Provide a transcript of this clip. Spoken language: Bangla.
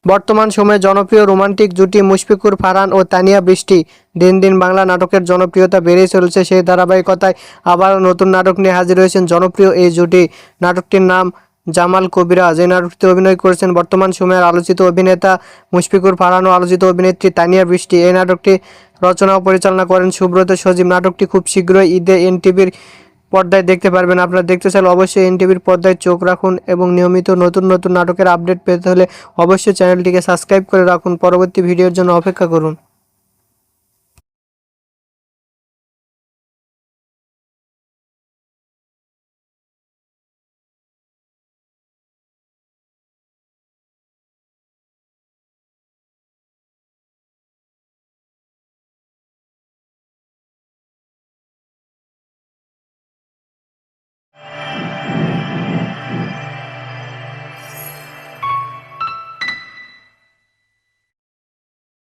বর্তমান সময়ে জনপ্রিয় রোমান্টিক জুটি মুশফিকুর ফারহান ও তানিয়া বৃষ্টি। দিন দিন বাংলা নাটকের জনপ্রিয়তা বেড়েই চলেছে। সেই ধারাবাহিকতায় আবারও নতুন নাটক নিয়ে হাজির হয়েছেন জনপ্রিয় এই জুটি। নাটকটির নাম জামাল কবিরাজ। এই নাটকটিতে অভিনয় করেছেন বর্তমান সময়ের আলোচিত অভিনেতা মুশফিকুর ফারহান ও আলোচিত অভিনেত্রী তানিয়া বৃষ্টি। এই নাটকটি রচনা ও পরিচালনা করেন সুব্রত সজীব। নাটকটি খুব শীঘ্রই ঈদে এনটিভির পর্দায় দেখতে পারবেন। আপনারা দেখতে চাইলে অবশ্যই এনটিভির পর্দায় চোখ রাখুন এবং নিয়মিত নতুন নতুন নাটকের আপডেট পেতে হলে অবশ্যই চ্যানেলটিকে সাবস্ক্রাইব করে রাখুন। পরবর্তী ভিডিওর জন্য অপেক্ষা করুন।